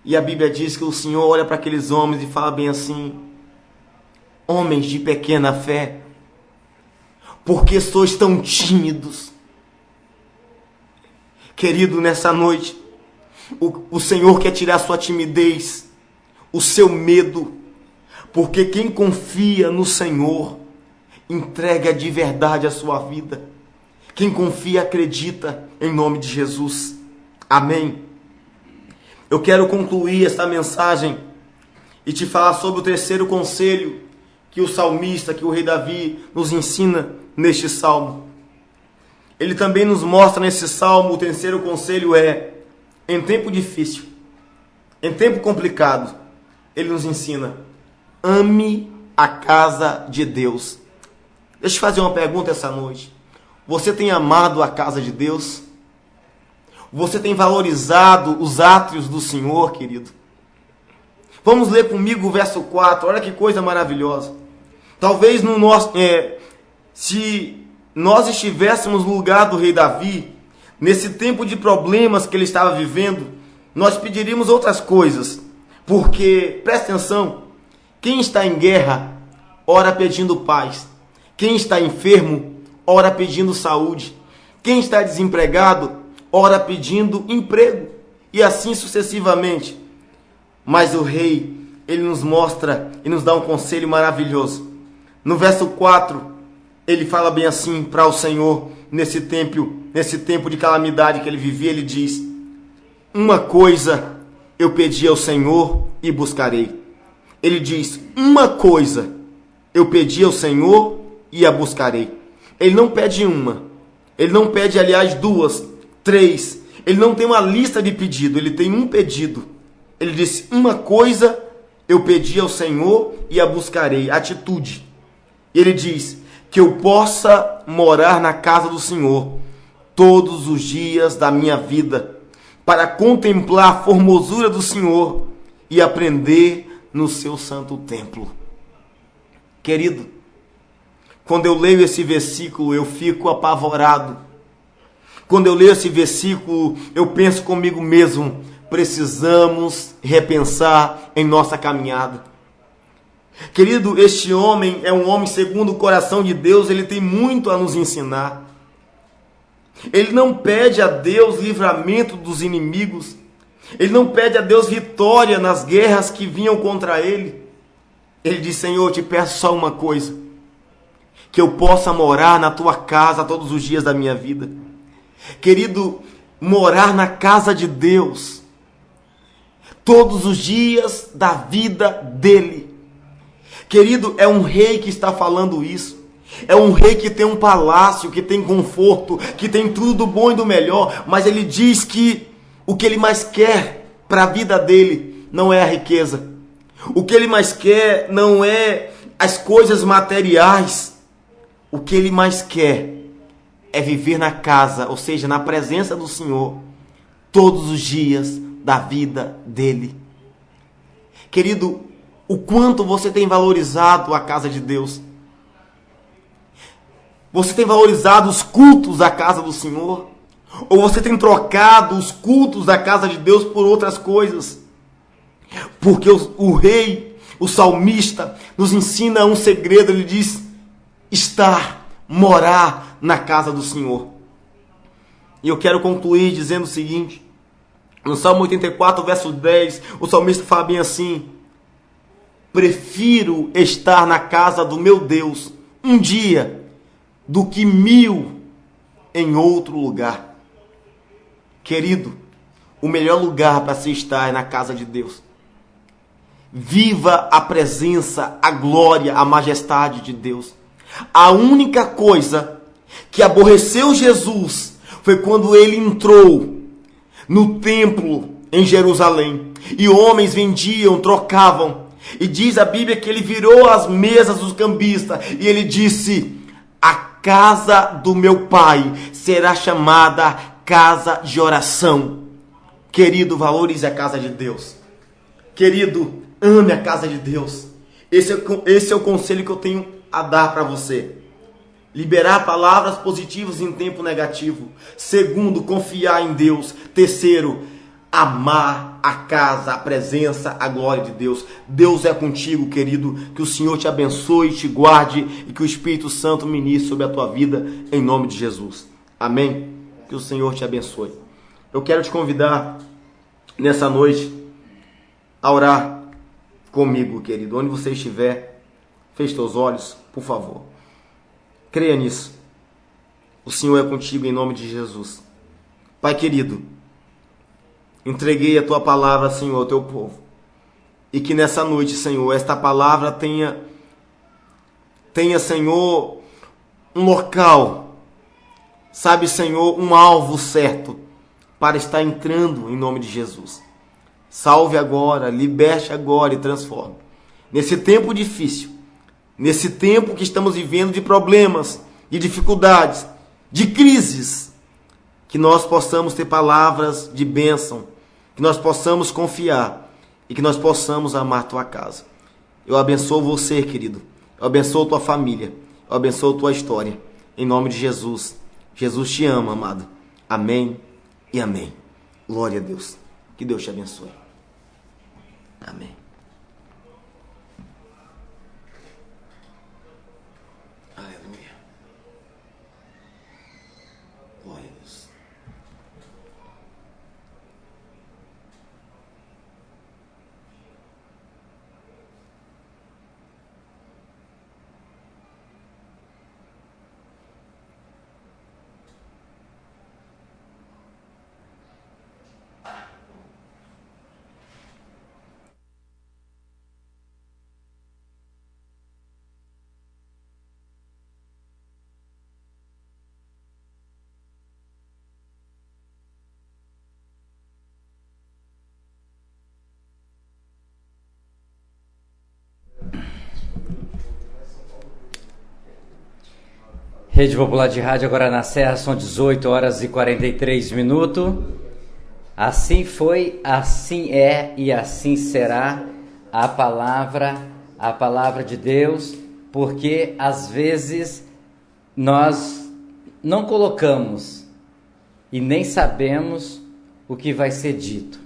E a Bíblia diz que o Senhor olha para aqueles homens e fala bem assim: homens de pequena fé, por que sois tão tímidos? Querido, nessa noite, o Senhor quer tirar sua timidez, o seu medo, porque quem confia no Senhor, entrega de verdade a sua vida. Quem confia, acredita, em nome de Jesus. Amém. Eu quero concluir esta mensagem e te falar sobre o terceiro conselho que o salmista, que o rei Davi nos ensina neste salmo. Ele também nos mostra nesse salmo, o terceiro conselho é: em tempo difícil, em tempo complicado, ele nos ensina: ame a casa de Deus. Deixa eu fazer uma pergunta essa noite. Você tem amado a casa de Deus? Você tem valorizado os átrios do Senhor, querido? Vamos ler comigo o verso 4. Olha que coisa maravilhosa. Talvez se nós estivéssemos no lugar do rei Davi, nesse tempo de problemas que ele estava vivendo, nós pediríamos outras coisas. Porque, presta atenção, quem está em guerra, ora pedindo paz. Quem está enfermo, ora pedindo saúde. Quem está desempregado, ora pedindo emprego. E assim sucessivamente. Mas o rei, ele nos mostra e nos dá um conselho maravilhoso. No verso 4, ele fala bem assim para o Senhor, nesse tempo de calamidade que ele vivia, ele diz: uma coisa eu pedi ao Senhor e buscarei. Ele diz: uma coisa eu pedi ao Senhor e a buscarei. Ele não pede uma, ele não pede, aliás, 2, 3, ele não tem uma lista de pedido, ele tem um pedido. Ele disse: uma coisa eu pedi ao Senhor e a buscarei, atitude. E ele diz: que eu possa morar na casa do Senhor todos os dias da minha vida, para contemplar a formosura do Senhor e aprender no seu santo templo. Querido, quando eu leio esse versículo, eu fico apavorado. Quando eu leio esse versículo, eu penso comigo mesmo: precisamos repensar em nossa caminhada. Querido, este homem é um homem segundo o coração de Deus, ele tem muito a nos ensinar. Ele não pede a Deus livramento dos inimigos, ele não pede a Deus vitória nas guerras que vinham contra ele. Ele diz: Senhor, eu te peço só uma coisa, que eu possa morar na tua casa todos os dias da minha vida. Querido, morar na casa de Deus todos os dias da vida dele. Querido, é um rei que está falando isso. É um rei que tem um palácio, que tem conforto, que tem tudo do bom e do melhor. Mas ele diz que o que ele mais quer para a vida dele não é a riqueza. O que ele mais quer não é as coisas materiais. O que ele mais quer é viver na casa, ou seja, na presença do Senhor, todos os dias da vida dele. Querido, o quanto você tem valorizado a casa de Deus? Você tem valorizado os cultos da casa do Senhor? Ou você tem trocado os cultos da casa de Deus por outras coisas? Porque o rei, o salmista, nos ensina um segredo. Ele diz: morar na casa do Senhor. E eu quero concluir dizendo o seguinte: no Salmo 84, verso 10, o salmista fala bem assim: prefiro estar na casa do meu Deus um dia do que 1000 em outro lugar. Querido, o melhor lugar para se estar é na casa de Deus. Viva a presença, a glória, a majestade de Deus. A única coisa que aborreceu Jesus foi quando ele entrou no templo em Jerusalém e homens vendiam, trocavam. E diz a Bíblia que ele virou as mesas dos cambistas e ele disse: a casa do meu pai será chamada casa de oração. Querido, valorize a casa de Deus. Querido, ame a casa de Deus. Esse é o conselho que eu tenho a dar para você. Liberar palavras positivas em tempo negativo. Segundo, confiar em Deus. Terceiro, amar a casa, a presença, a glória de Deus. Deus é contigo, querido. Que o Senhor te abençoe, te guarde e que o Espírito Santo ministre sobre a tua vida em nome de Jesus. Amém? Que o Senhor te abençoe. Eu quero te convidar nessa noite a orar comigo, querido. Onde você estiver, feche teus olhos, por favor. Creia nisso. O Senhor é contigo em nome de Jesus. Pai querido, entreguei a tua palavra, Senhor, ao teu povo. E que nessa noite, Senhor, esta palavra tenha, Senhor, um local, sabe, Senhor, um alvo certo para estar entrando em nome de Jesus. Salve agora, liberte agora e transforme. Nesse tempo difícil, nesse tempo que estamos vivendo de problemas, de dificuldades, de crises, que nós possamos ter palavras de bênção, que nós possamos confiar e que nós possamos amar tua casa. Eu abençoo você, querido. Eu abençoo tua família. Eu abençoo tua história. Em nome de Jesus. Jesus te ama, amado. Amém e amém. Glória a Deus. Que Deus te abençoe. Amém. Aleluia. Glória a Deus. Rede Popular de Rádio, agora na Serra, são 18 horas e 43 minutos. Assim foi, assim é e assim será a palavra de Deus, porque às vezes nós não colocamos e nem sabemos o que vai ser dito,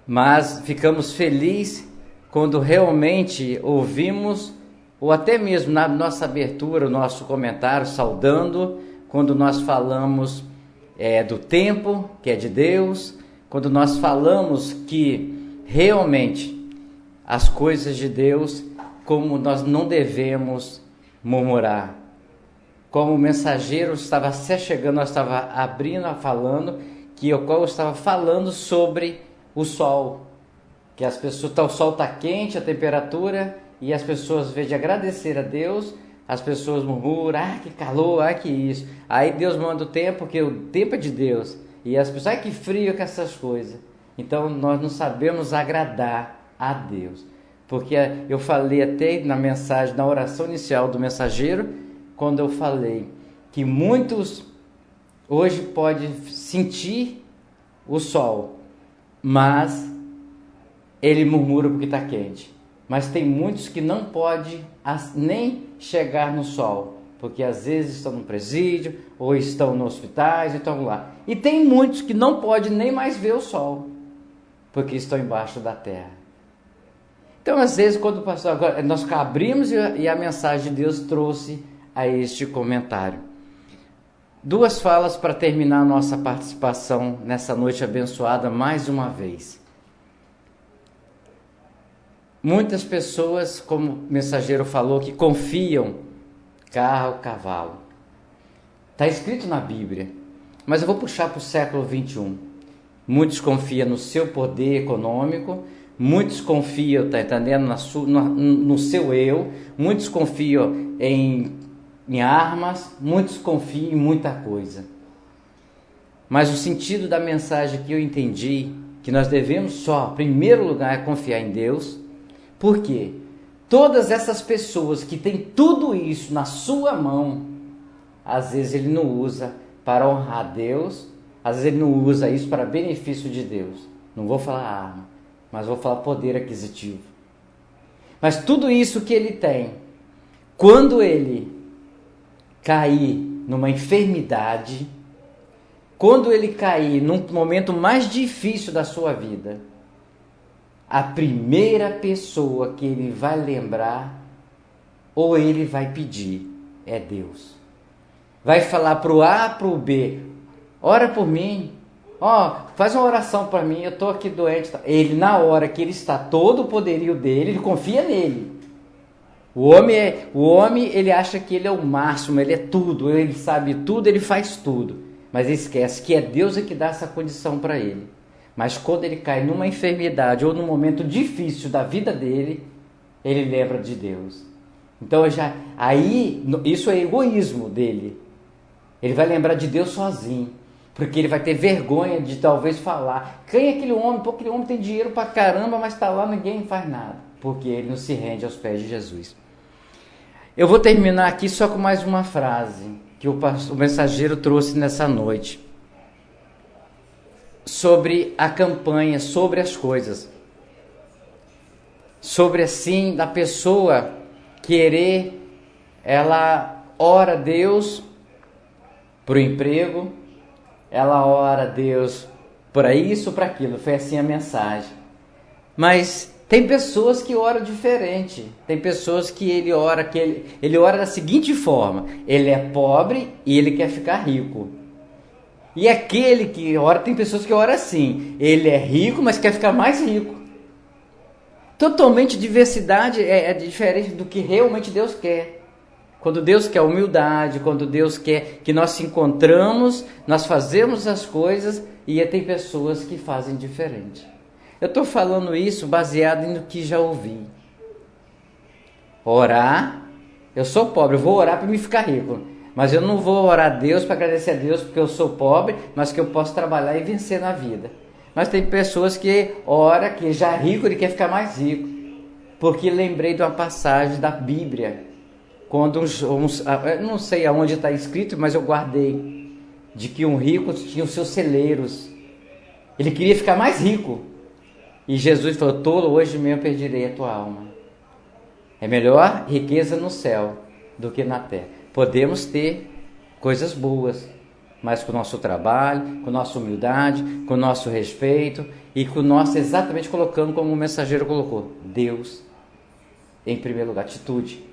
mas ficamos felizes quando realmente ouvimos, ou até mesmo na nossa abertura, o nosso comentário, saudando, quando nós falamos do tempo, que é de Deus, quando nós falamos que realmente as coisas de Deus, como nós não devemos murmurar. Como o mensageiro estava se chegando, nós estava abrindo, falando, que eu estava falando sobre o sol, que as pessoas, o sol está quente, a temperatura, e as pessoas, ao invés de agradecer a Deus, as pessoas murmuram, que calor, que isso. Aí Deus manda o tempo, porque o tempo é de Deus. E as pessoas, que frio com essas coisas. Então nós não sabemos agradar a Deus. Porque eu falei até na mensagem, na oração inicial do mensageiro, quando eu falei que muitos hoje podem sentir o sol, mas ele murmura porque está quente. Mas tem muitos que não podem nem chegar no sol, porque às vezes estão no presídio, ou estão nos hospitais, e estão lá. E tem muitos que não podem nem mais ver o sol, porque estão embaixo da terra. Então, às vezes, quando o pastor, agora, nós abrimos e a mensagem de Deus trouxe a este comentário. Duas falas para terminar a nossa participação nessa noite abençoada mais uma vez. Muitas pessoas, como o mensageiro falou, que confiam carro, cavalo. Está escrito na Bíblia, mas eu vou puxar para o século 21. Muitos confiam no seu poder econômico, muitos confiam, está entendendo, no seu eu, muitos confiam em armas, muitos confiam em muita coisa. Mas o sentido da mensagem que eu entendi, que nós devemos só, em primeiro lugar, confiar em Deus. Porque todas essas pessoas que têm tudo isso na sua mão, às vezes ele não usa para honrar Deus, às vezes ele não usa isso para benefício de Deus. Não vou falar arma, mas vou falar poder aquisitivo. Mas tudo isso que ele tem, quando ele cair numa enfermidade, quando ele cair num momento mais difícil da sua vida, a primeira pessoa que ele vai lembrar ou ele vai pedir é Deus. Vai falar para o A, para o B, ora por mim, faz uma oração para mim, eu estou aqui doente. Ele, na hora que ele está, todo o poderio dele, ele confia nele. O homem, ele acha que ele é o máximo, ele é tudo, ele sabe tudo, ele faz tudo. Mas ele esquece que é Deus que dá essa condição para ele. Mas quando ele cai numa enfermidade ou num momento difícil da vida dele, ele lembra de Deus. Então isso é egoísmo dele. Ele vai lembrar de Deus sozinho, porque ele vai ter vergonha de talvez falar: quem é aquele homem? Pô, aquele homem tem dinheiro pra caramba, mas está lá, ninguém faz nada, porque ele não se rende aos pés de Jesus. Eu vou terminar aqui só com mais uma frase que o mensageiro trouxe nessa noite, sobre a campanha, sobre as coisas, sobre assim, da pessoa querer, ela ora a Deus para o emprego, ela ora a Deus para isso, para aquilo, foi assim a mensagem. Mas tem pessoas que oram diferente, tem pessoas que ele ora da seguinte forma: ele é pobre e ele quer ficar rico. E aquele que ora, tem pessoas que oram assim: ele é rico, mas quer ficar mais rico. Totalmente diversidade é diferente do que realmente Deus quer. Quando Deus quer humildade, quando Deus quer que nós se encontramos, nós fazemos as coisas, e tem pessoas que fazem diferente. Eu estou falando isso baseado no que já ouvi. Orar, eu sou pobre, eu vou orar para me ficar rico. Mas eu não vou orar a Deus para agradecer a Deus porque eu sou pobre, mas que eu posso trabalhar e vencer na vida. Mas tem pessoas que oram, que já é rico, ele quer ficar mais rico. Porque lembrei de uma passagem da Bíblia, quando eu não sei aonde está escrito, mas eu guardei, de que um rico tinha os seus celeiros. Ele queria ficar mais rico. E Jesus falou: tolo, hoje mesmo perderei a tua alma. É melhor riqueza no céu do que na terra. Podemos ter coisas boas, mas com o nosso trabalho, com a nossa humildade, com o nosso respeito e com o nosso, exatamente colocando como o mensageiro colocou, Deus em primeiro lugar, atitude.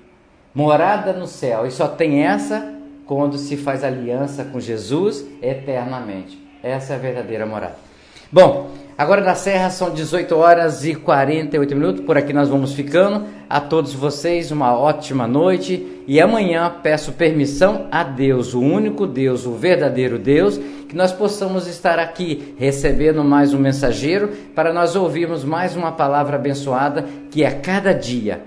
Morada no céu, e só tem essa quando se faz aliança com Jesus eternamente. Essa é a verdadeira morada. Bom, agora na Serra são 18 horas e 48 minutos, por aqui nós vamos ficando. A todos vocês uma ótima noite, e amanhã peço permissão a Deus, o único Deus, o verdadeiro Deus, que nós possamos estar aqui recebendo mais um mensageiro, para nós ouvirmos mais uma palavra abençoada, que a cada dia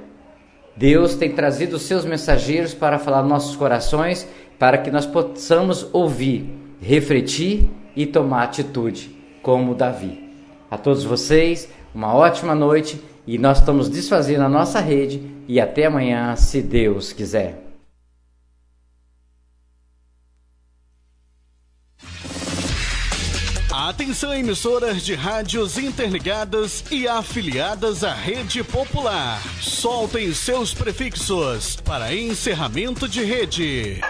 Deus tem trazido os seus mensageiros para falar nos nossos corações, para que nós possamos ouvir, refletir e tomar atitude, como Davi. A todos vocês, uma ótima noite, e nós estamos desfazendo a nossa rede, e até amanhã, se Deus quiser. Atenção, emissoras de rádios interligadas e afiliadas à Rede Popular. Soltem seus prefixos para encerramento de rede.